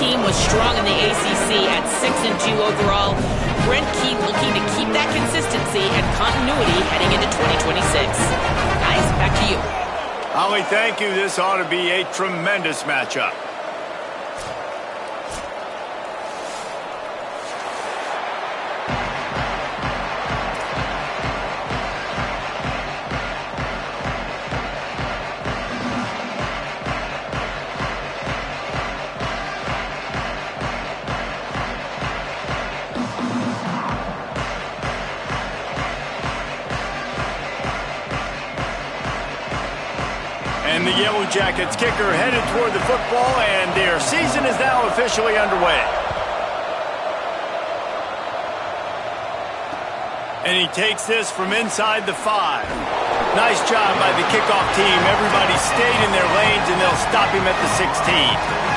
team was strong in the ACC at 6-2 overall. Brent Key looking to keep that consistency and continuity heading into 2026. Guys, back to you. Holly, thank you. This ought to be a tremendous matchup. And the Yellow Jackets kicker headed toward the football, and their season is now officially underway. And he takes this from inside the 5. Nice job by the kickoff team. Everybody stayed in their lanes, and they'll stop him at the 16.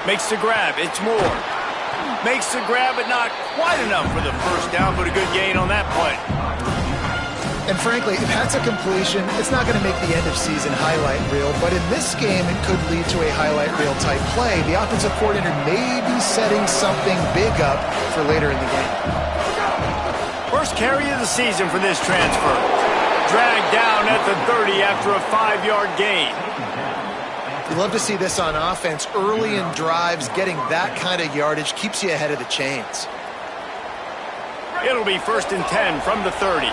Makes the grab, it's Moore. Makes the grab, but not quite enough for the first down, but a good gain on that play. And frankly, if that's a completion, it's not going to make the end-of-season highlight reel, but in this game, it could lead to a highlight reel type play. The offensive coordinator may be setting something big up for later in the game. First carry of the season for this transfer. Dragged down at the 30 after a 5-yard gain. You love to see this on offense. Early in drives, getting that kind of yardage keeps you ahead of the chains. It'll be 1st and 10 from the 30.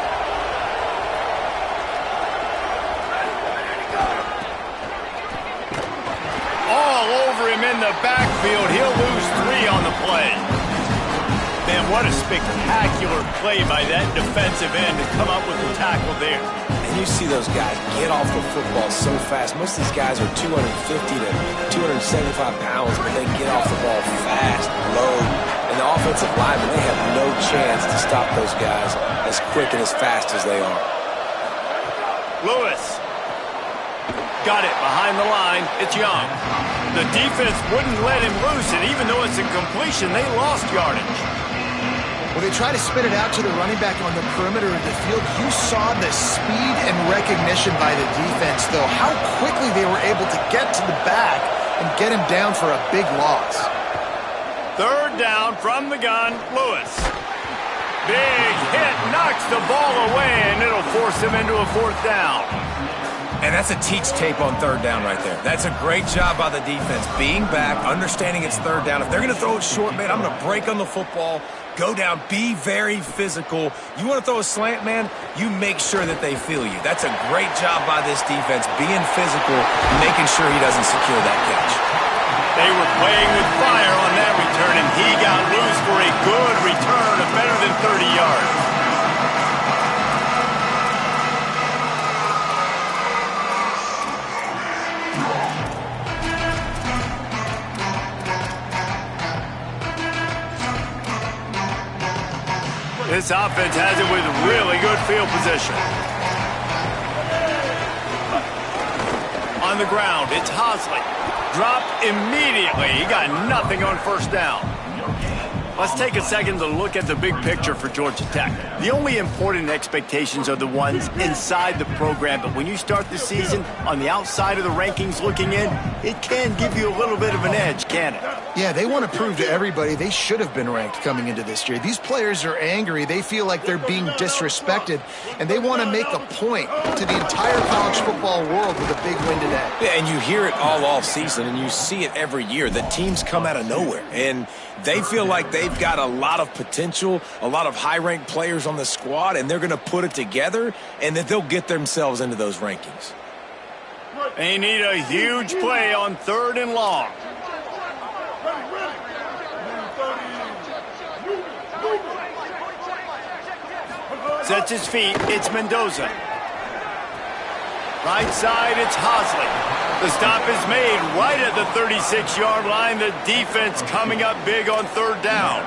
All over him in the backfield. He'll lose 3 on the play. Man, what a spectacular play by that defensive end to come up with the tackle there. And you see those guys get off the football so fast. Most of these guys are 250 to 275 pounds, but they get off the ball fast, low. And the offensive linemen, they have no chance to stop those guys as quick and as fast as they are. Lewis. Got it behind the line. It's Young. The defense wouldn't let him loose, and even though it's a completion, they lost yardage. Well, they try to spit it out to the running back on the perimeter of the field. You saw the speed and recognition by the defense, though. How quickly they were able to get to the back and get him down for a big loss. 3rd down from the gun, Lewis. Big hit, knocks the ball away, and it'll force him into a 4th down. And that's a teach tape on 3rd down right there. That's a great job by the defense. Being back, understanding it's 3rd down. If they're going to throw it short, man, I'm going to break on the football, go down, be very physical. You want to throw a slant, man, you make sure that they feel you. That's a great job by this defense, being physical, making sure he doesn't secure that catch. They were playing with fire on that return, and he got loose for a good return of better than 30 yards. This offense has it with really good field position. On the ground, it's Hosley. Dropped immediately. He got nothing on 1st down. Let's take a second to look at the big picture for Georgia Tech. The only important expectations are the ones inside the program, but when you start the season on the outside of the rankings looking in, it can give you a little bit of an edge, can it? Yeah, they want to prove to everybody they should have been ranked coming into this year. These players are angry. They feel like they're being disrespected, and they want to make a point to the entire college football world with a big win today. Yeah, and you hear it all off season, and you see it every year. The teams come out of nowhere, and they feel like they've got a lot of potential, a lot of high-ranked players on the squad, and they're going to put it together, and that they'll get themselves into those rankings. They need a huge play on 3rd and long. Sets his feet, it's Mendoza. Right side, it's Hosley. The stop is made right at the 36-yard line. The defense coming up big on 3rd down.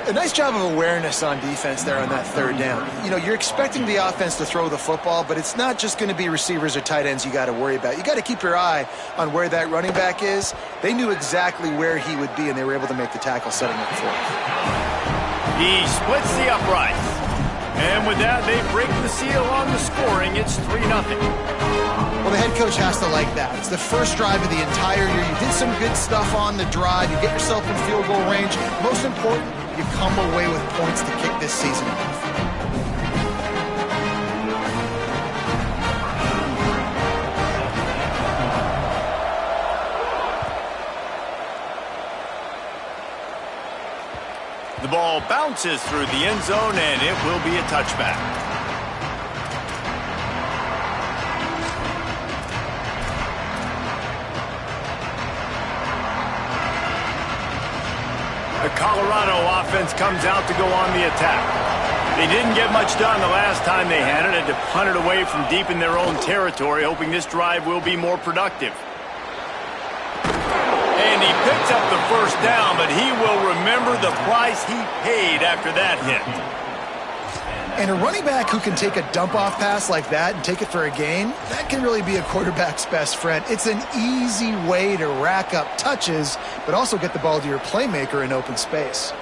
A nice job of awareness on defense there on that third down. You know, you're expecting the offense to throw the football, but it's not just going to be receivers or tight ends you got to worry about. You got to keep your eye on where that running back is. They knew exactly where he would be, and they were able to make the tackle setting up for him. He splits the uprights. And with that, they break the seal on the scoring. It's 3-0. Well, the head coach has to like that. It's the first drive of the entire year. You did some good stuff on the drive. You get yourself in field goal range. Most important, you come away with points to kick this season off. The ball bounces through the end zone, and it will be a touchback. The Colorado offense comes out to go on the attack. They didn't get much done the last time they had it. Had to punt it away from deep in their own territory, hoping this drive will be more productive. And he picks up the first down, but he will remember the price he paid after that hit. And a running back who can take a dump-off pass like that and take it for a gain, that can really be a quarterback's best friend. It's an easy way to rack up touches, but also get the ball to your playmaker in open space.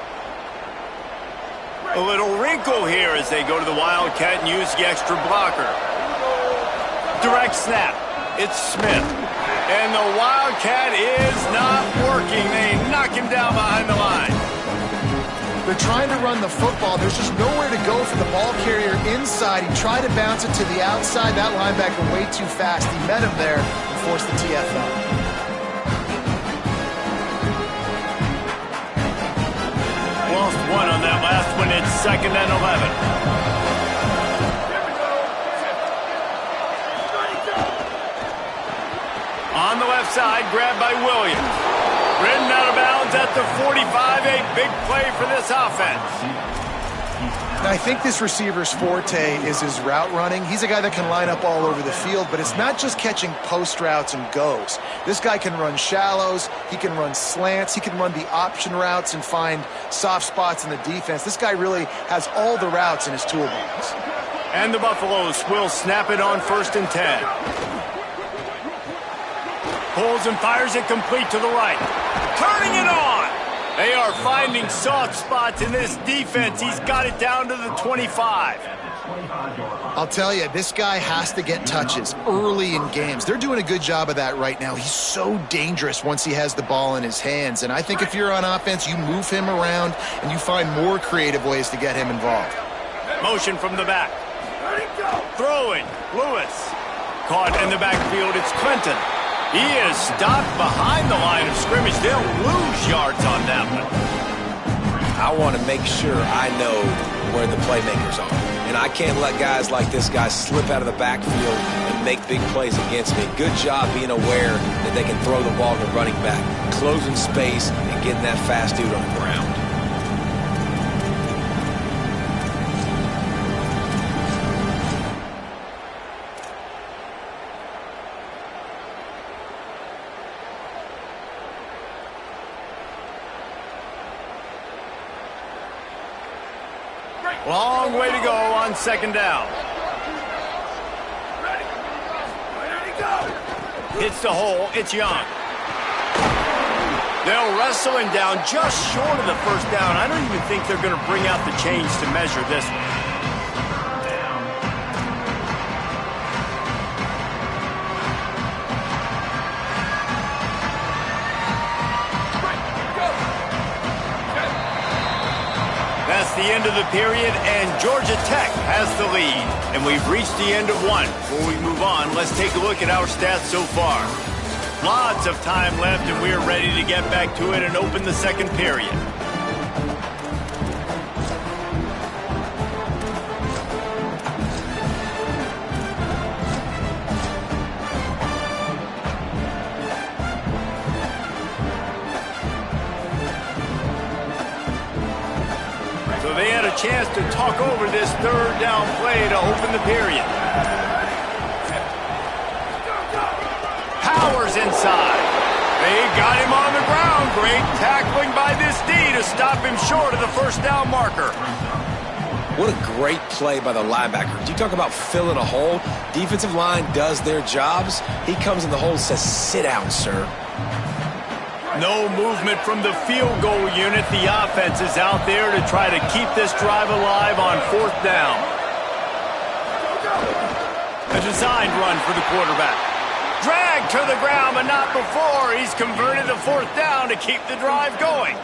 A little wrinkle here as they go to the Wildcat and use the extra blocker. Direct snap. It's Smith. And the Wildcat is not working. They knock him down behind the line. They're trying to run the football. There's just nowhere to go for the ball carrier inside. He tried to bounce it to the outside. That linebacker way too fast. He met him there and forced the TFL. Lost one on that last one. It's 2nd and 11. On the left side, grabbed by Williams. Ridden out of bounds at the 45. A big play for this offense. And I think this receiver's forte is his route running. He's a guy that can line up all over the field, but it's not just catching post routes and goes. This guy can run shallows. He can run slants. He can run the option routes and find soft spots in the defense. This guy really has all the routes in his toolbox. And the Buffaloes will snap it on 1st and 10. Pulls and fires it complete to the right. Turning it on. They are finding soft spots in this defense. He's got it down to the 25. I'll tell you, this guy has to get touches early in games. They're doing a good job of that right now. He's so dangerous once he has the ball in his hands. And I think if you're on offense, you move him around and you find more creative ways to get him involved. Motion from the back. Throwing. Lewis. Caught in the backfield. It's Clinton. He is stopped behind the line of scrimmage. They'll lose yards on that one. I want to make sure I know where the playmakers are. And I can't let guys like this guy slip out of the backfield and make big plays against me. Good job being aware that they can throw the ball to the running back, closing space, and getting that fast dude on the ground. Long way to go on 2nd down. Hits the hole. It's Young. They'll wrestle him down just short of the 1st down. I don't even think they're going to bring out the chains to measure this one. That's the end of the period, and Georgia Tech has the lead. And we've reached the end of one. Before we move on, let's take a look at our stats so far. Lots of time left, and we're ready to get back to it and open the 2nd period. So they had a chance to talk over this 3rd down play to open the period. Powers inside. They got him on the ground. Great tackling by this D to to stop him short of the first down marker. What a great play by the linebacker. Do you talk about filling a hole? Defensive line does their jobs. He comes in the hole and says, sit down, sir. No movement from the field goal unit. The offense is out there to try to keep this drive alive on fourth down. A designed run for the quarterback. Dragged to the ground, but not before. He's converted the fourth down to keep the drive going.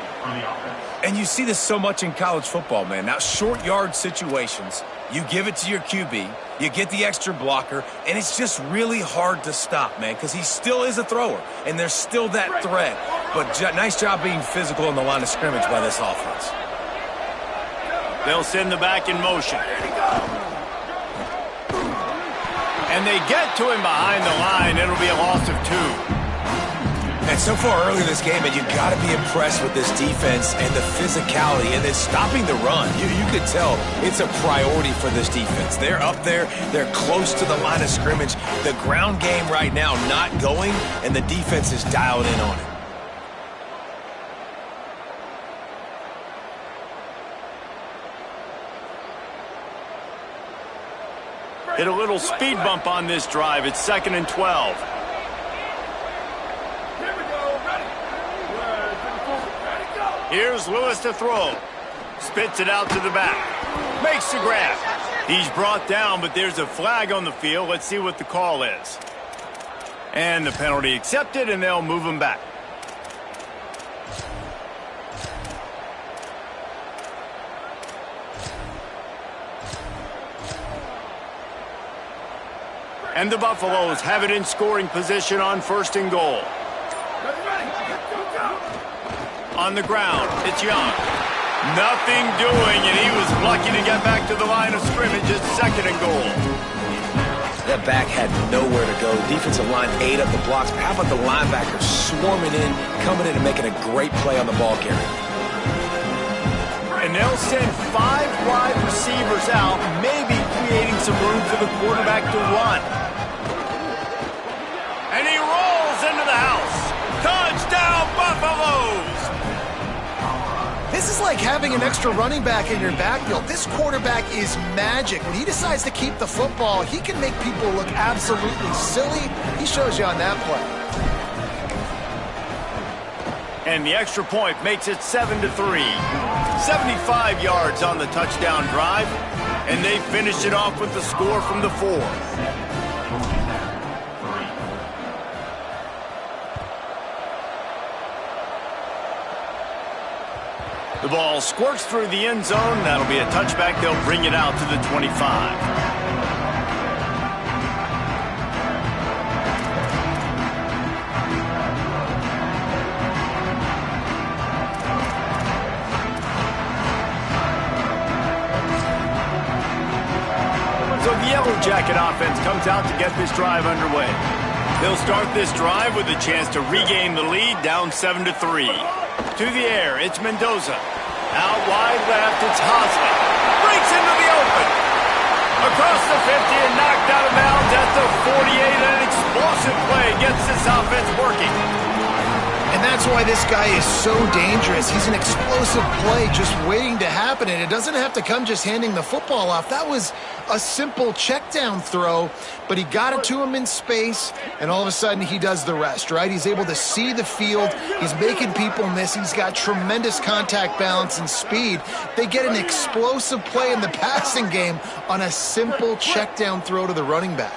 And you see this so much in college football, man. Now, short yard situations, you give it to your QB, you get the extra blocker, and it's just really hard to stop, man, because he still is a thrower, and there's still that threat. But nice job being physical on the line of scrimmage by this offense. They'll send the back in motion. And they get to him behind the line. It'll be a loss of 2. And so far early in this game, and you've got to be impressed with this defense and the physicality and then stopping the run. You could tell it's a priority for this defense. They're up there. They're close to the line of scrimmage. The ground game right now not going, and the defense is dialed in on it. Hit a little speed bump on this drive. It's 2nd and 12. Here's Lewis to throw. Spits it out to the back. Makes the grab. He's brought down, but there's a flag on the field. Let's see what the call is. And the penalty accepted, and they'll move him back. And the Buffaloes have it in scoring position on 1st and goal. On the ground, it's Young. Nothing doing, and he was lucky to get back to the line of scrimmage. It's 2nd and goal. That back had nowhere to go. Defensive line ate up the blocks. But how about the linebackers swarming in, coming in and making a great play on the ball carrier? And they'll send 5 wide receivers out, maybe creating some room for the quarterback to run. And he rolls into the house. Touchdown, Buffaloes! This is like having an extra running back in your backfield. This quarterback is magic. When he decides to keep the football, he can make people look absolutely silly. He shows you on that play. And the extra point makes it 7-3. 75 yards on the touchdown drive, and they finish it off with the score from the 4. The ball squirts through the end zone. That'll be a touchback. They'll bring it out to the 25. So the Yellow Jacket offense comes out to get this drive underway. They'll start this drive with a chance to regain the lead, down 7-3. To the air, it's Mendoza. Out wide left, it's Hosley. Breaks into the open. Across the 50 and knocked out of bounds at the 48. And an explosive play gets this offense working. And that's why this guy is so dangerous. He's an explosive play just waiting to happen, and it doesn't have to come just handing the football off. That was a simple check down throw, but he got it to him in space, and all of a sudden he does the rest, right? He's able to see the field. He's making people miss. He's got tremendous contact balance and speed. They get an explosive play in the passing game on a simple check down throw to the running back.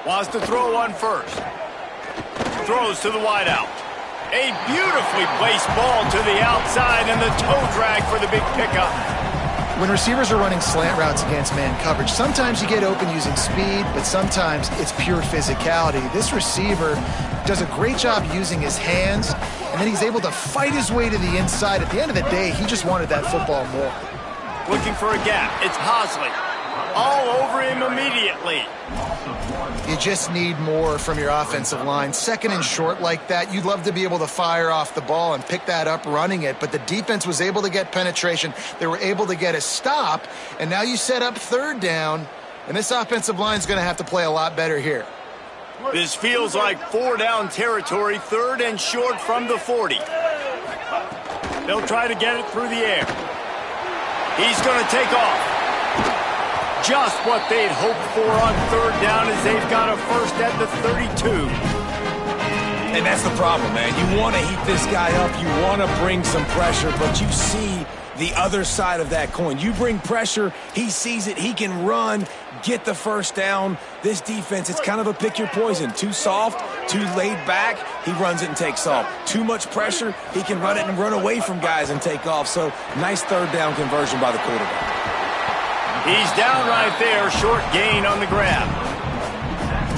Wants to throw on first. Throws to the wideout. A beautifully placed ball to the outside, and the toe drag for the big pickup. When receivers are running slant routes against man coverage, sometimes you get open using speed, but sometimes it's pure physicality. This receiver does a great job using his hands, and then he's able to fight his way to the inside. At the end of the day, he just wanted that football more. Looking for a gap. It's Hosley. All over him immediately. You just need more from your offensive line. 2nd and short like that, you'd love to be able to fire off the ball and pick that up running it, but the defense was able to get penetration. They were able to get a stop, and now you set up 3rd down, and this offensive line is going to have to play a lot better here. This feels like 4-down territory, 3rd and short from the 40. They'll try to get it through the air. He's going to take off. Just what they'd hoped for on 3rd down as they've got a first at the 32. And that's the problem, man. You want to heat this guy up. You want to bring some pressure, but you see the other side of that coin. You bring pressure, he sees it, he can run, get the first down. This defense, it's kind of a pick your poison. Too soft, too laid back, he runs it and takes off. Too much pressure, he can run it and run away from guys and take off. So nice 3rd down conversion by the quarterback. He's down right there, short gain on the grab.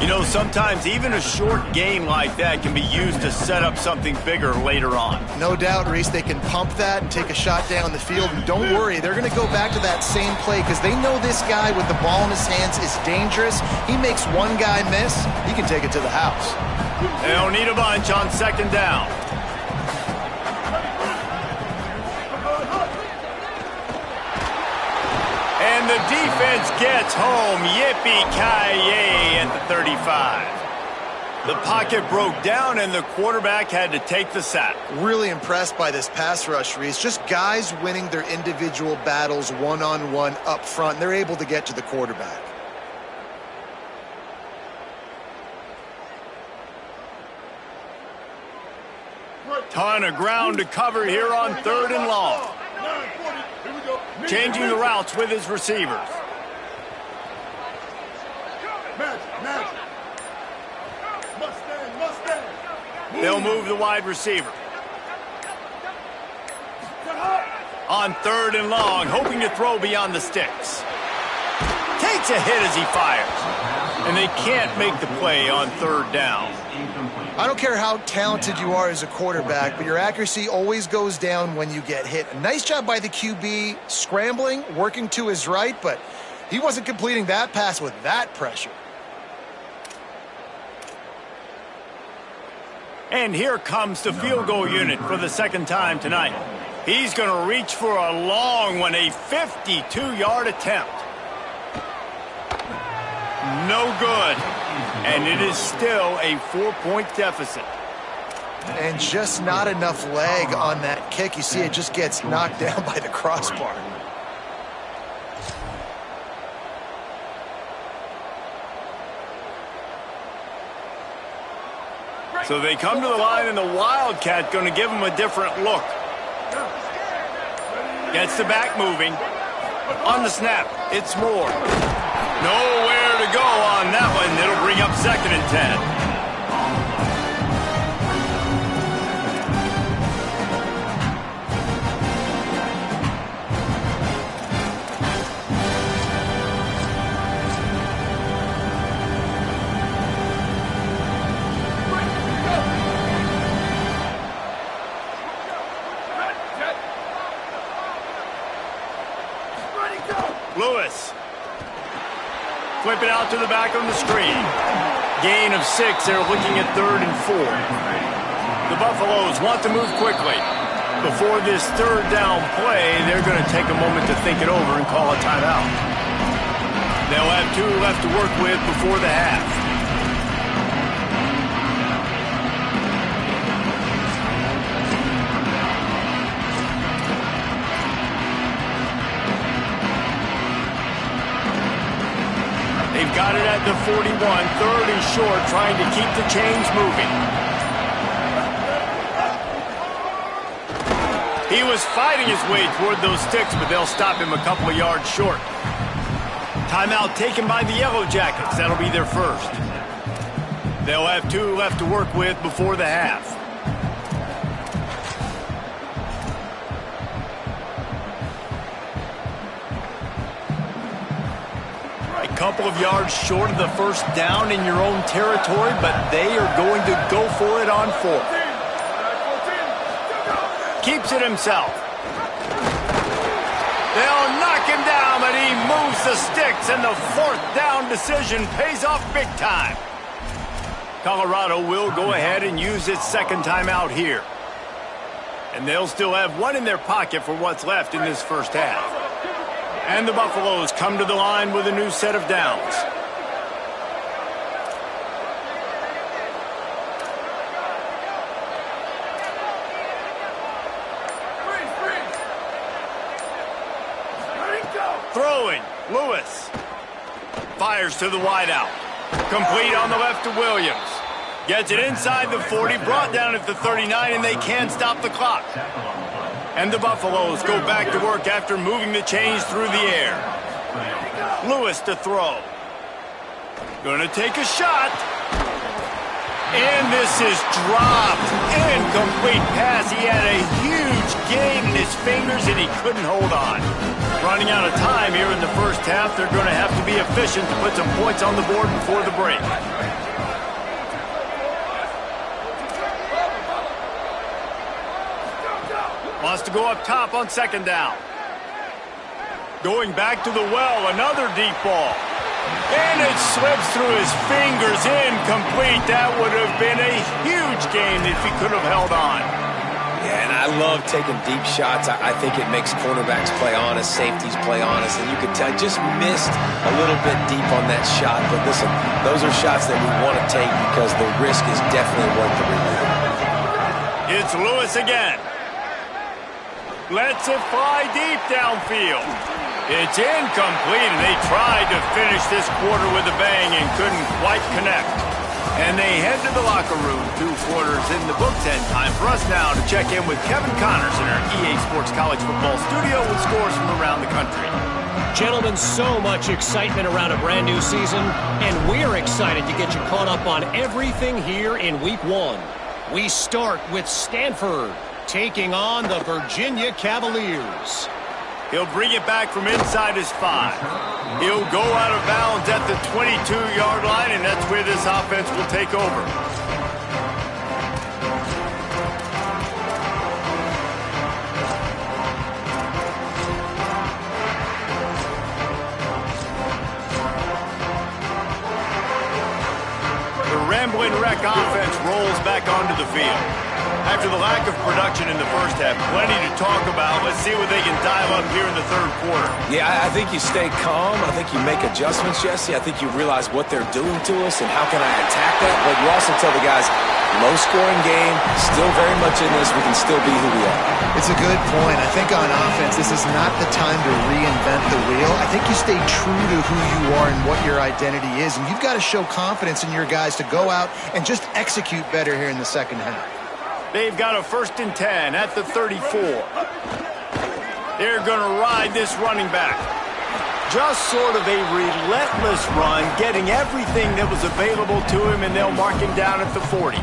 You know, sometimes even a short gain like that can be used to set up something bigger later on. No doubt, Reese, they can pump that and take a shot down the field. And don't worry, they're going to go back to that same play because they know this guy with the ball in his hands is dangerous. He makes one guy miss, he can take it to the house. They don't need a bunch on 2nd down. And the defense gets home. Yippee-ki-yay at the 35. The pocket broke down, and the quarterback had to take the sack. Really impressed by this pass rush, Reese. Just guys winning their individual battles one-on-one up front. They're able to get to the quarterback. Ton of ground to cover here on 3rd and long. Changing the routes with his receivers. They'll move the wide receiver. On 3rd and long, hoping to throw beyond the sticks. Takes a hit as he fires. And they can't make the play on 3rd down. I don't care how talented you are as a quarterback, but your accuracy always goes down when you get hit. A nice job by the QB, scrambling, working to his right, but he wasn't completing that pass with that pressure. And here comes the field goal unit for the 2nd time tonight. He's going to reach for a long one, a 52-yard attempt. No good. And it is still a 4-point deficit. And just not enough leg on that kick. You see it just gets knocked down by the crossbar. So they come to the line, and the Wildcat going to give them a different look. Gets the back moving. On the snap, it's Moore. Nowhere to go on that one. It'll bring up 2nd and 10. Lewis. Flip it out to the back on the screen. Gain of 6. They're looking at 3rd and 4. The Buffaloes want to move quickly. Before this 3rd down play, they're going to take a moment to think it over and call a timeout. They'll have 2 left to work with before the half. They've got it at the 41, 3rd and short, trying to keep the chains moving. He was fighting his way toward those sticks, but they'll stop him a couple of yards short. Timeout taken by the Yellow Jackets. That'll be their first. They'll have 2 left to work with before the half. Couple of yards short of the first down in your own territory, but they are going to go for it on 4th. Keeps it himself. They'll knock him down, but he moves the sticks, and the 4th down decision pays off big time. Colorado will go ahead and use its 2nd timeout here. And they'll still have 1 in their pocket for what's left in this first half. And the Buffaloes come to the line with a new set of downs. Throwing, Lewis. Fires to the wideout. Complete on the left to Williams. Gets it inside the 40, brought down at the 39, and they can't stop the clock. And the Buffaloes go back to work after moving the chains through the air. Lewis to throw. Gonna take a shot. And this is dropped. Incomplete pass. He had a huge gain in his fingers, and he couldn't hold on. Running out of time here in the first half. They're going to have to be efficient to put some points on the board before the break. Wants to go up top on second down. Going back to the well, another deep ball. And it slips through his fingers, incomplete. That would have been a huge gain if he could have held on. Yeah, and I love taking deep shots. I think it makes cornerbacks play honest, safeties play honest, and you could tell just missed a little bit deep on that shot. But listen, those are shots that we want to take because the risk is definitely worth the reward. It's Lewis again. Lets it fly deep downfield. It's incomplete, and they tried to finish this quarter with a bang and couldn't quite connect. And they head to the locker room. 2 quarters in the books, and time for us now to check in with Kevin Connors in our EA Sports College Football studio with scores from around the country. Gentlemen, so much excitement around a brand new season, and we're excited to get you caught up on everything here in Week 1. We start with Stanford taking on the Virginia Cavaliers. He'll bring it back from inside his 5. He'll go out of bounds at the 22-yard line, and that's where this offense will take over. The Ramblin' Wreck offense rolls back onto the field. After the lack of production in the first half, plenty to talk about. Let's see what they can dial up here in the third quarter. Yeah, I think you stay calm. I think you make adjustments, Jesse. I think you realize what they're doing to us and how can I attack that. But you also tell the guys, low-scoring game, still very much in this. We can still be who we are. It's a good point. I think on offense, this is not the time to reinvent the wheel. I think you stay true to who you are and what your identity is. And you've got to show confidence in your guys to go out and just execute better here in the second half. They've got a 1st and 10 at the 34. They're going to ride this running back. Just sort of a relentless run, getting everything that was available to him, and they'll mark him down at the 40.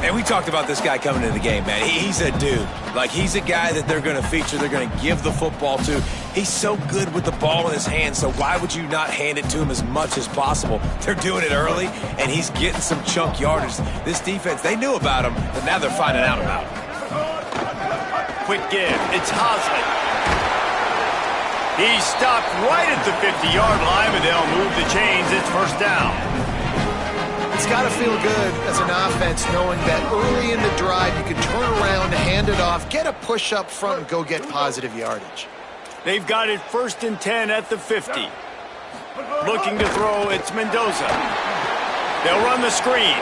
And we talked about this guy coming into the game, man. He's a dude. Like, he's a guy that they're going to feature, they're going to give the football to. He's so good with the ball in his hand, so why would you not hand it to him as much as possible? They're doing it early, and he's getting some chunk yardage. This defense, they knew about him, but now they're finding out about him. Quick give. It's Hosley. He's stopped right at the 50-yard line, but they'll move the chains. It's first down. It's got to feel good as an offense knowing that early in the drive you can turn around, hand it off, get a push up front, and go get positive yardage. They've got it 1st and 10 at the 50. Looking to throw, it's Mendoza. They'll run the screen.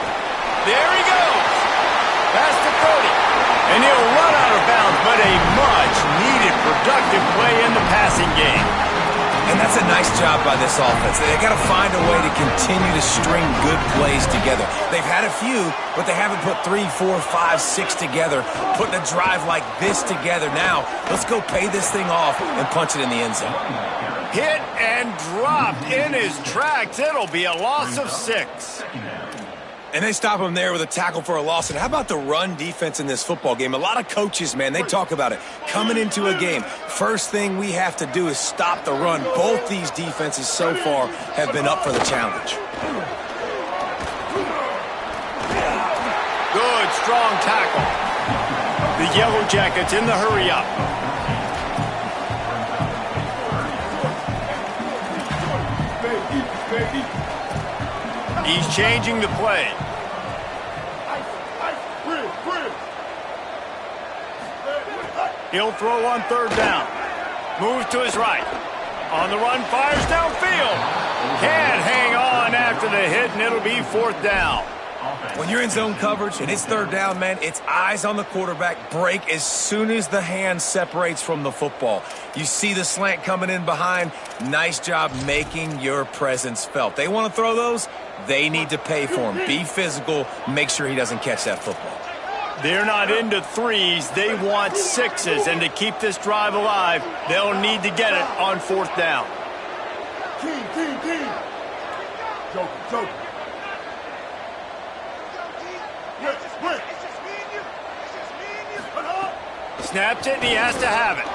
There he goes. Past the 30. And he'll run out of bounds, but a much-needed productive play in the passing game. And that's a nice job by this offense. They got to find a way to continue to string good plays together. They've had a few, but they haven't put 3, 4, 5, 6 together, putting a drive like this together. Now, let's go pay this thing off and punch it in the end zone. Hit and dropped in his tracks. It'll be a loss of 6. And they stop him there with a tackle for a loss. And how about the run defense in this football game? A lot of coaches, man, they talk about it. Coming into a game, first thing we have to do is stop the run. Both these defenses so far have been up for the challenge. Good, strong tackle. The Yellow Jackets in the hurry-up. He's changing the play. He'll throw on 3rd down. Moves to his right. On the run, fires downfield. Can't hang on after the hit, and it'll be 4th down. When you're in zone coverage and it's third down, man, it's eyes on the quarterback, break as soon as the hand separates from the football. You see the slant coming in behind. Nice job making your presence felt. They want to throw those, they need to pay for them. Be physical, make sure he doesn't catch that football. They're not into threes, they want sixes, and to keep this drive alive, they'll need to get it on fourth down. Joker. Snaps it, and he has to have it.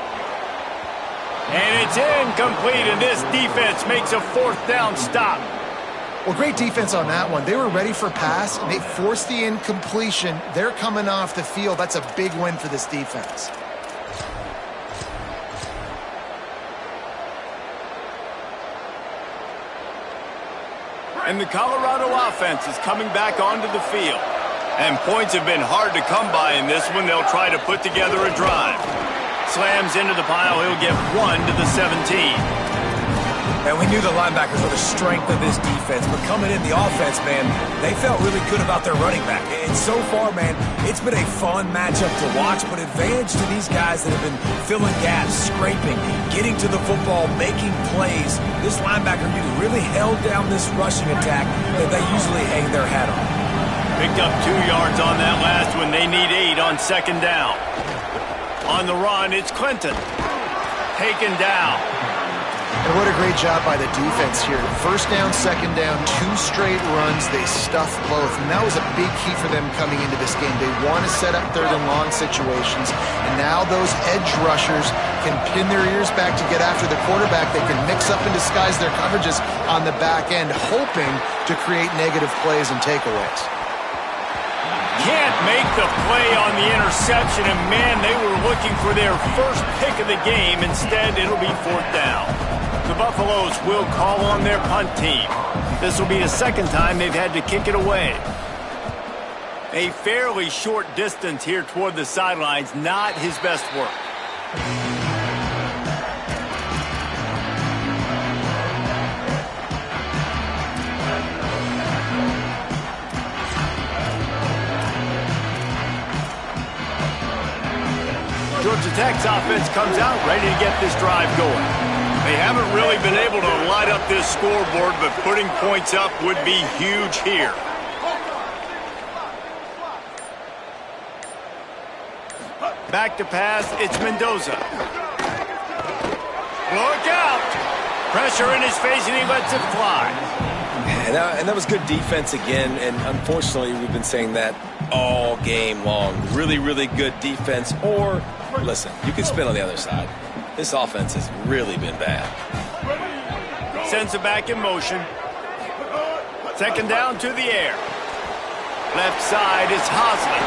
And it's incomplete, and this defense makes a fourth down stop. Well, great defense on that one. They were ready for pass, and they forced the incompletion. They're coming off the field. That's a big win for this defense. And the Colorado offense is coming back onto the field. And points have been hard to come by in this one. They'll try to put together a drive. Slams into the pile. He'll get 1 to the 17. And we knew the linebackers were the strength of this defense, but coming in the offense, man, they felt really good about their running back. And so far, man, it's been a fun matchup to watch, but advantage to these guys that have been filling gaps, scraping, getting to the football, making plays. This linebacker unit really held down this rushing attack that they usually hang their hat on. Picked up 2 yards on that last one. They need 8 on second down. On the run, it's Clinton. Taken down. And what a great job by the defense here. First down, second down, 2 straight runs. They stuffed both, and that was a big key for them coming into this game. They want to set up third and long situations, and now those edge rushers can pin their ears back to get after the quarterback. They can mix up and disguise their coverages on the back end, hoping to create negative plays and takeaways. Can't make the play on the interception, and man, they were looking for their first pick of the game. Instead, it'll be fourth down. The Buffaloes will call on their punt team. This will be the second time they've had to kick it away. A fairly short distance here toward the sidelines, not his best work. Georgia Tech's offense comes out ready to get this drive going. They haven't really been able to light up this scoreboard, but putting points up would be huge here. Back to pass, it's Mendoza. Look out! Pressure in his face, and he lets it fly. And that was good defense again, and unfortunately, we've been saying that all game long. Really, really good defense, or, listen, you can spin on the other side. This offense has really been bad. Sends it back in motion. Second down to the air. Left side is Hosley.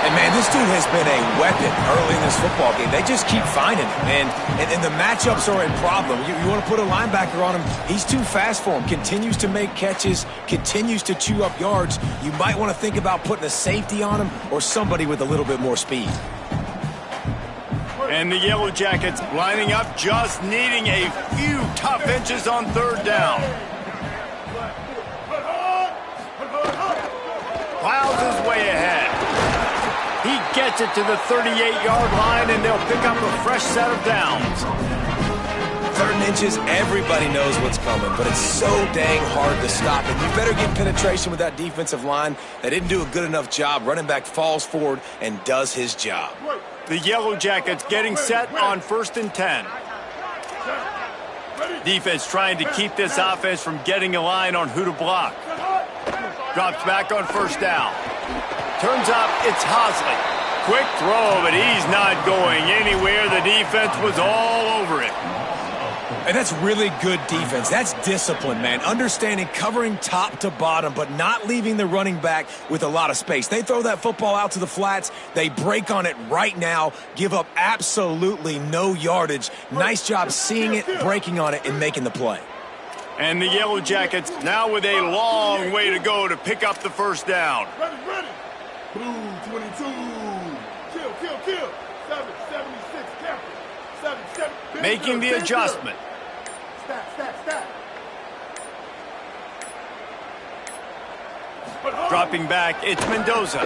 And, man, this dude has been a weapon early in this football game. They just keep finding him, and the matchups are a problem. You want to put a linebacker on him, he's too fast for him. Continues to make catches, continues to chew up yards. You might want to think about putting a safety on him or somebody with a little bit more speed. And the Yellow Jackets lining up, just needing a few tough inches on third down. Plows his way ahead. He gets it to the 38-yard line, and they'll pick up a fresh set of downs. 3rd inches, everybody knows what's coming, but it's so dang hard to stop it. You better get penetration with that defensive line. They didn't do a good enough job. Running back falls forward and does his job. The Yellow Jackets getting set on 1st and 10. Defense trying to keep this offense from getting a line on who to block. Drops back on 1st down. Turns up, it's Hosley. Quick throw, but he's not going anywhere. The defense was all over it. And that's really good defense. That's discipline, man. Understanding covering top to bottom, but not leaving the running back with a lot of space. They throw that football out to the flats. They break on it right now, give up absolutely no yardage. Nice job seeing it, breaking on it, and making the play. And the Yellow Jackets now with a long way to go to pick up the 1st down. Ready. Blue 22. Kill. 776 captain. 77. Making the adjustment. Stat. Dropping back, it's Mendoza.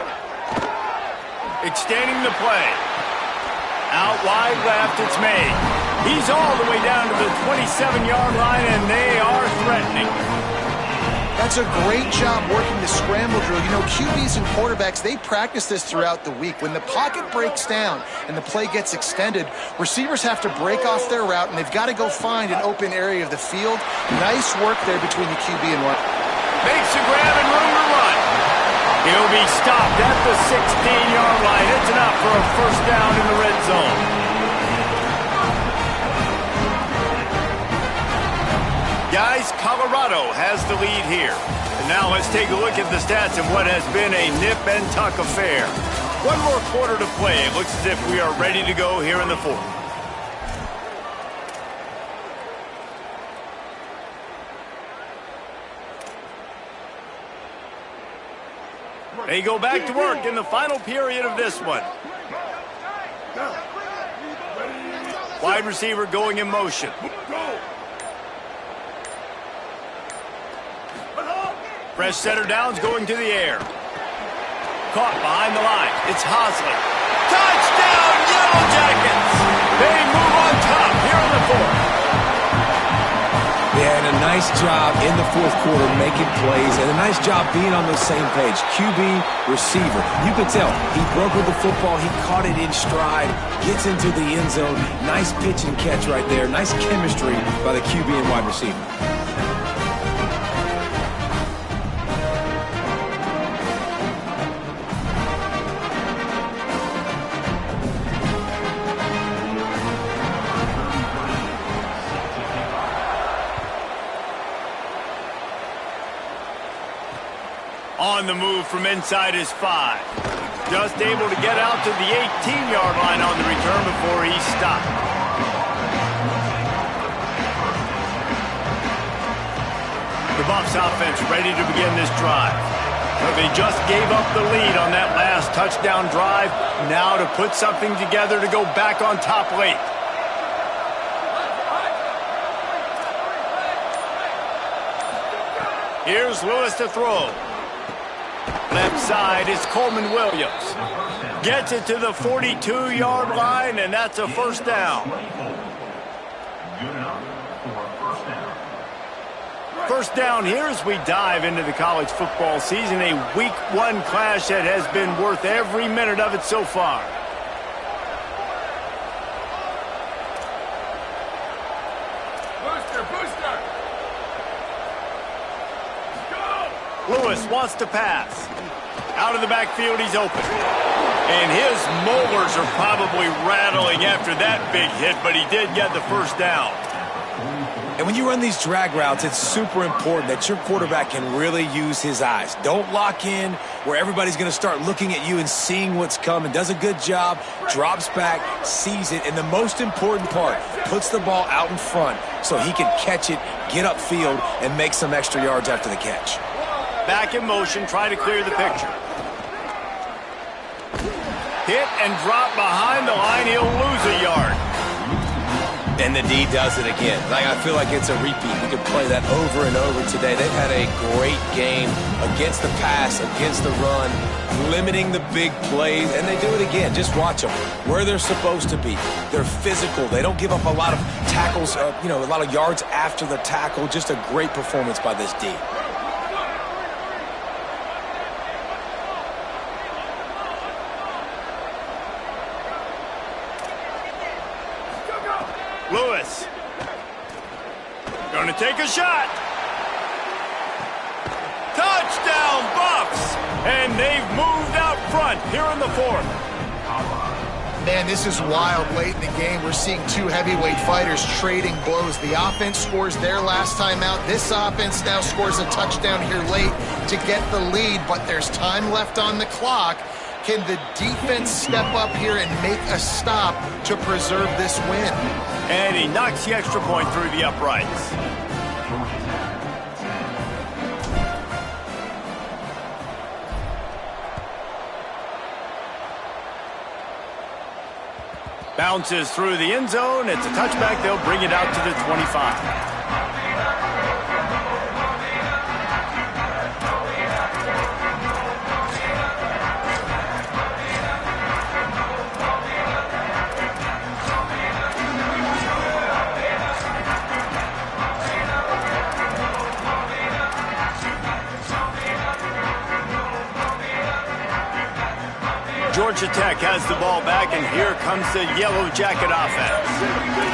Extending the play. Out wide left, it's made. He's all the way down to the 27-yard line, and they are threatening. That's a great job working the scramble drill. You know, QBs and quarterbacks, they practice this throughout the week. When the pocket breaks down and the play gets extended, receivers have to break off their route, and they've got to go find an open area of the field. Nice work there between the QB and one. Makes a grab and room to run. He'll be stopped at the 16-yard line. It's enough for a first down in the red zone. Guys, Colorado has the lead here. And now let's take a look at the stats of what has been a nip-and-tuck affair. One more quarter to play. It looks as if we are ready to go here in the fourth. They go back to work in the final period of this one. Wide receiver going in motion. Fresh setter downs going to the air. Caught behind the line. It's Hosley. Touchdown, Yellow Jackets! They move on top here in the fourth. Yeah, and a nice job in the fourth quarter making plays, and a nice job being on the same page. QB, receiver. You could tell he broke with the football. He caught it in stride, gets into the end zone. Nice pitch and catch right there. Nice chemistry by the QB and wide receiver. On the move from inside his 5. Just able to get out to the 18-yard line on the return before he stopped. The Buffs offense ready to begin this drive. But they just gave up the lead on that last touchdown drive. Now to put something together to go back on top late. Here's Lewis to throw. Left side is Coleman Williams. Gets it to the 42-yard line, and that's a first down. First down here as we dive into the college football season. A week 1 clash that has been worth every minute of it so far. Lewis wants to pass. Out of the backfield, he's open. And his molars are probably rattling after that big hit, but he did get the first down. And when you run these drag routes, it's super important that your quarterback can really use his eyes. Don't lock in where everybody's going to start looking at you and seeing what's coming. Does a good job, drops back, sees it, and the most important part, puts the ball out in front so he can catch it, get upfield, and make some extra yards after the catch. Back in motion, try to clear the picture. Hit and drop behind the line, he'll lose a yard. And the D does it again. I feel like it's a repeat. We could play that over and over today. They've had a great game against the pass, against the run, limiting the big plays, and they do it again. Just watch them where they're supposed to be. They're physical. They don't give up a lot of tackles, a lot of yards after the tackle. Just a great performance by this D. Lewis. Going to take a shot. Touchdown, Buffs! And they've moved out front here in the fourth. Man, this is wild late in the game. We're seeing two heavyweight fighters trading blows. The offense scores their last time out. This offense now scores a touchdown here late to get the lead, but there's time left on the clock. Can the defense step up here and make a stop to preserve this win? And he knocks the extra point through the uprights. Bounces through the end zone. It's a touchback. They'll bring it out to the 25. Georgia Tech has the ball back, and here comes the Yellow Jacket offense.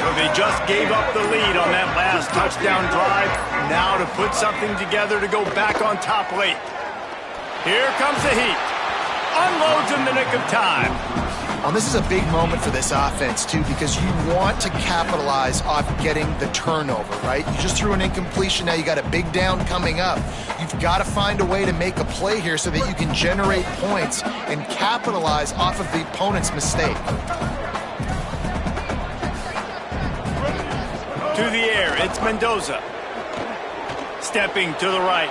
So they just gave up the lead on that last touchdown drive. Now to put something together to go back on top late. Here comes the heat. Unloads in the nick of time. Well, this is a big moment for this offense, too, because you want to capitalize off getting the turnover, right? You just threw an incompletion. Now you got a big down coming up. You've got to find a way to make a play here so that you can generate points and capitalize off of the opponent's mistake. To the air, it's Mendoza. Stepping to the right.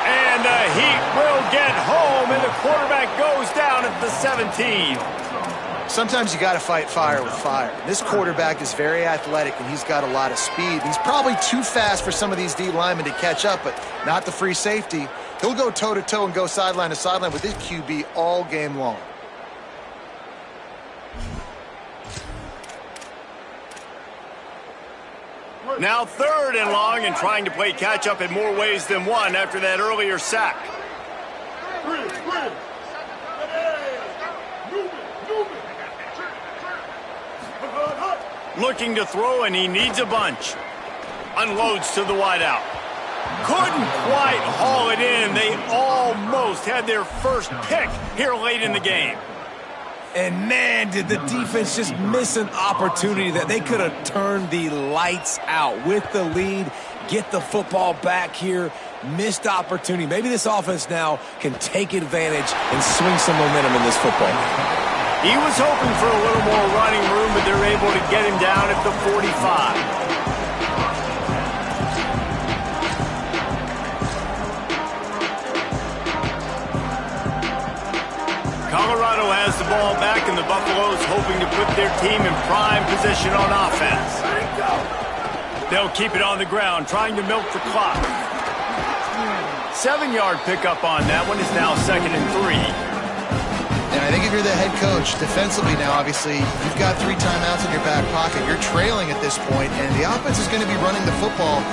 And the Heat will get home, and the quarterback goes down at the 17. Sometimes you got to fight fire with fire. This quarterback is very athletic, and he's got a lot of speed. He's probably too fast for some of these D linemen to catch up, but not the free safety. He'll go toe-to-toe and go sideline to sideline with this QB all game long. Now 3rd and long, and trying to play catch-up in more ways than one after that earlier sack. Looking to throw, and he needs a bunch. Unloads to the wideout. Couldn't quite haul it in. They almost had their first pick here late in the game. And man, did the defense just miss an opportunity that they could have turned the lights out with the lead, get the football back here. Missed opportunity. Maybe this offense now can take advantage and swing some momentum in this football. He was hoping for a little more running room, but they're able to get him down at the 45. Colorado has the ball back, and the Buffaloes hoping to put their team in prime position on offense. They'll keep it on the ground, trying to milk the clock. 7-yard pickup on that one. Is now 2nd and 3. And I think if you're the head coach, defensively now, obviously, you've got 3 timeouts in your back pocket. You're trailing at this point, and the offense is going to be running the football,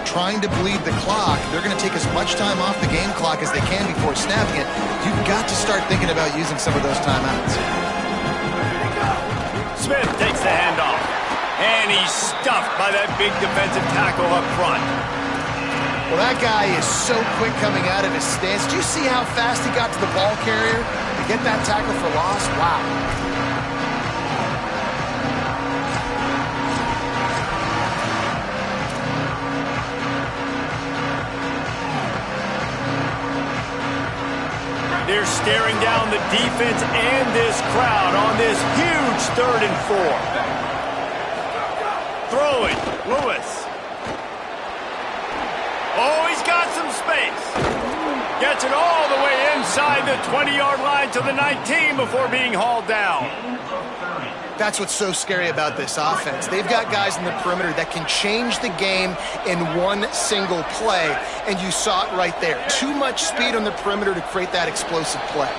trying to bleed the clock. They're going to take as much time off the game clock as they can before snapping it. You've got to start thinking about using some of those timeouts. Smith takes the handoff, and he's stuffed by that big defensive tackle up front. Well, that guy is so quick coming out of his stance. Do you see how fast he got to the ball carrier to get that tackle for loss? Wow. They're staring down the defense and this crowd on this huge 3rd and 4. Throwing, Lewis. Oh, he's got some space. Gets it all the way inside the 20-yard line to the 19 before being hauled down. That's what's so scary about this offense. They've got guys in the perimeter that can change the game in one single play, and you saw it right there. Too much speed on the perimeter to create that explosive play.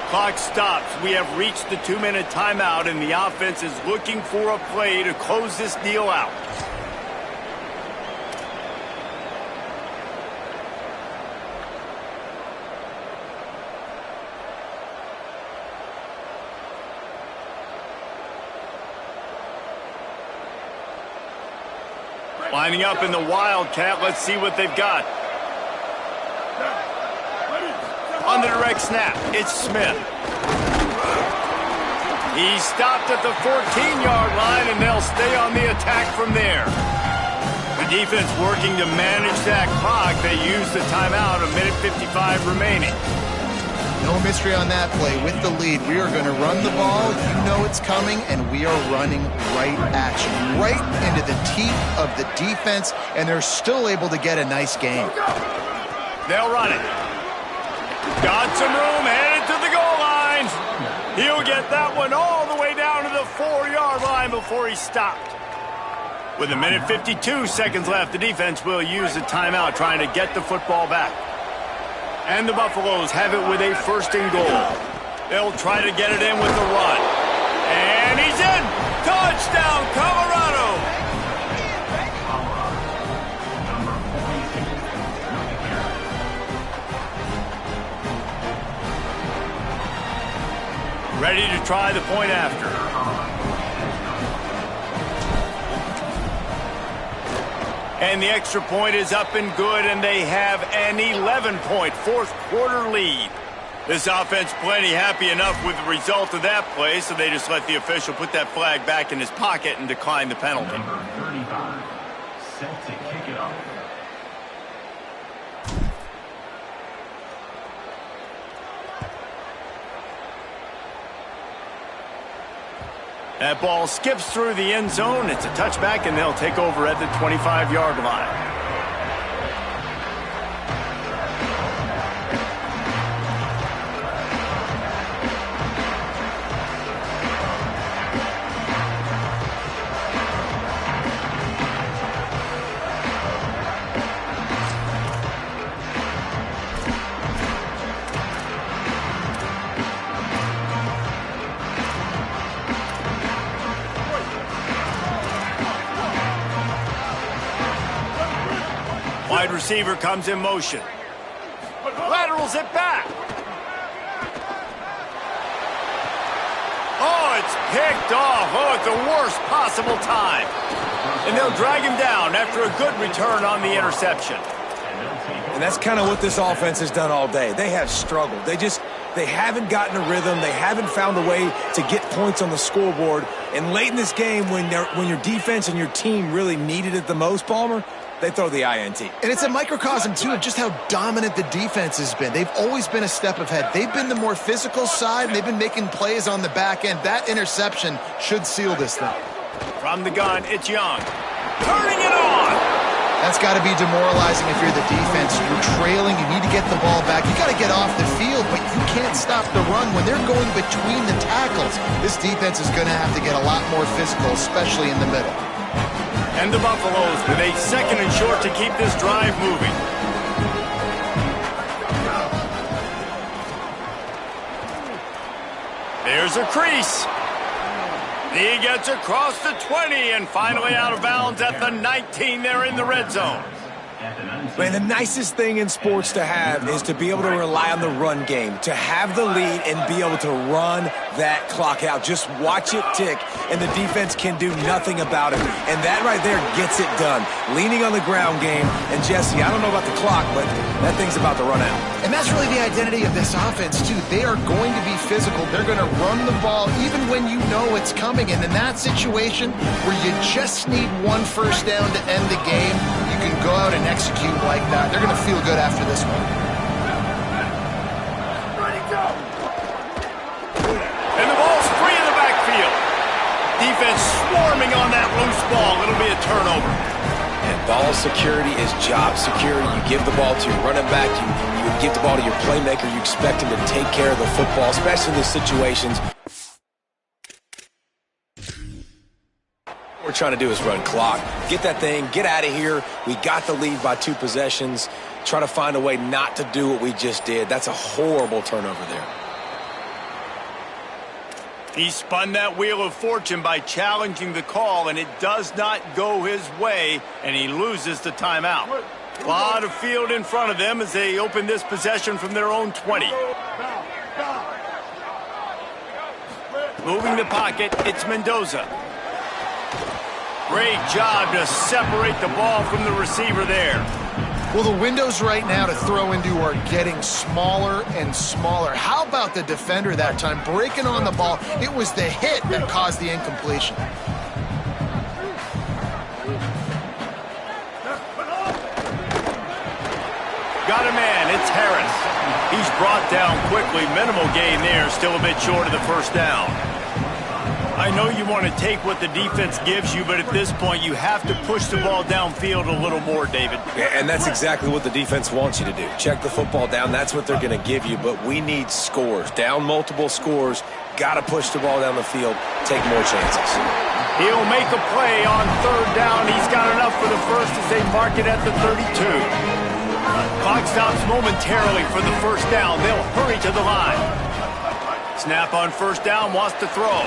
Clock stops. We have reached the 2-minute timeout, and the offense is looking for a play to close this deal out. Lining up in the Wildcat. Let's see what they've got. On the direct snap, it's Smith. He's stopped at the 14-yard line, and they'll stay on the attack from there. The defense working to manage that clock. They use the timeout, 1:55 remaining. No mystery on that play. With the lead, we are going to run the ball. You know it's coming, and we are running right at you. Right into the teeth of the defense, and they're still able to get a nice game. They'll run it. Got some room, headed to the goal line. He'll get that one all the way down to the 4-yard line before he stopped. With 1:52 seconds left, the defense will use a timeout trying to get the football back. And the Buffaloes have it with a 1st and goal. They'll try to get it in with the run. And he's in! Touchdown, Colorado! Ready to try the point after. And the extra point is up and good, and they have an 11-point fourth-quarter lead. This offense plenty happy enough with the result of that play, so they just let the official put that flag back in his pocket and decline the penalty. Number 35, set to kick it off. That ball skips through the end zone. It's a touchback, and they'll take over at the 25-yard line. Wide receiver comes in motion. Laterals it back. Oh, it's picked off. Oh, at the worst possible time. And they'll drag him down after a good return on the interception. And that's kind of what this offense has done all day. They have struggled. They haven't gotten a rhythm. They haven't found a way to get points on the scoreboard. And late in this game, when your defense and your team really needed it the most, Palmer, they throw the INT. And it's a microcosm, too, of just how dominant the defense has been. They've always been a step ahead. They've been the more physical side, and they've been making plays on the back end. That interception should seal this thing. From the gun, it's Young. Turning it on! That's got to be demoralizing if you're the defense. You're trailing, you need to get the ball back. You got to get off the field, but you can't stop the run when they're going between the tackles. This defense is going to have to get a lot more physical, especially in the middle. And the Buffaloes with a second and short to keep this drive moving. There's a crease. He gets across the 20 and finally out of bounds at the 19. They're in the red zone. Man, the nicest thing in sports to have is to be able to rely on the run game, to have the lead and be able to run that clock out. Just watch it tick, and the defense can do nothing about it. And that right there gets it done. Leaning on the ground game. And, Jesse, I don't know about the clock, but that thing's about to run out. And that's really the identity of this offense, too. They are going to be physical. They're going to run the ball even when you know it's coming. And in that situation where you just need one first down to end the game, you can go out and execute like that. They're going to feel good after this one. And the ball's free in the backfield. Defense swarming on that loose ball. It'll be a turnover. And ball security is job security. You give the ball to your running back. You give the ball to your playmaker. You expect him to take care of the football, especially in these situations. What we're trying to do is run clock. Get that thing, get out of here. We got the lead by 2 possessions. Try to find a way not to do what we just did. That's a horrible turnover there. He spun that wheel of fortune by challenging the call, and it does not go his way, and he loses the timeout. A lot of field in front of them as they open this possession from their own 20. Moving the pocket, it's Mendoza. Great job to separate the ball from the receiver there. Well, the windows right now to throw into are getting smaller and smaller. How about the defender that time breaking on the ball? It was the hit that caused the incompletion. Got a man, it's Harris. He's brought down quickly. Minimal gain there, still a bit short of the first down. I know you want to take what the defense gives you, but at this point you have to push the ball downfield a little more, David. Yeah, and that's exactly what the defense wants you to do. Check the football down. That's what they're going to give you, but we need scores. Down multiple scores. Got to push the ball down the field. Take more chances. He'll make a play on third down. He's got enough for the first as they mark it at the 32. Clock stops momentarily for the first down. They'll hurry to the line. Snap on first down, wants to throw.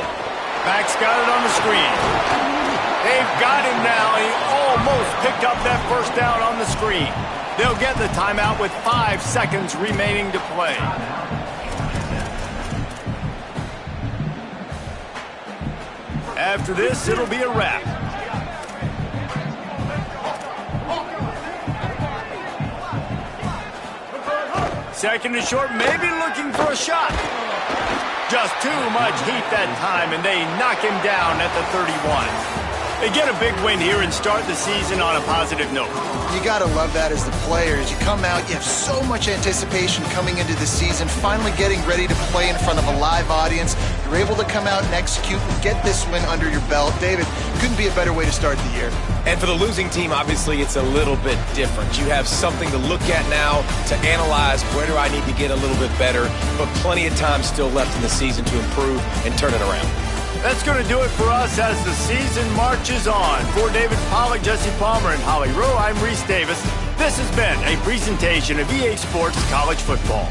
Back's got it on the screen. They've got him now. He almost picked up that first down on the screen. They'll get the timeout with 5 seconds remaining to play. After this, it'll be a wrap. Second and short, maybe looking for a shot. Just too much heat that time, and they knock him down at the 31. They get a big win here and start the season on a positive note. You got to love that as the players. You come out, you have so much anticipation coming into the season, finally getting ready to play in front of a live audience. You're able to come out and execute and get this win under your belt. David, couldn't be a better way to start the year. And for the losing team, obviously, it's a little bit different. You have something to look at now to analyze where do I need to get a little bit better, but plenty of time still left in the season to improve and turn it around. That's going to do it for us as the season marches on. For David Pollack, Jesse Palmer, and Holly Rowe, I'm Reese Davis. This has been a presentation of EA Sports College Football.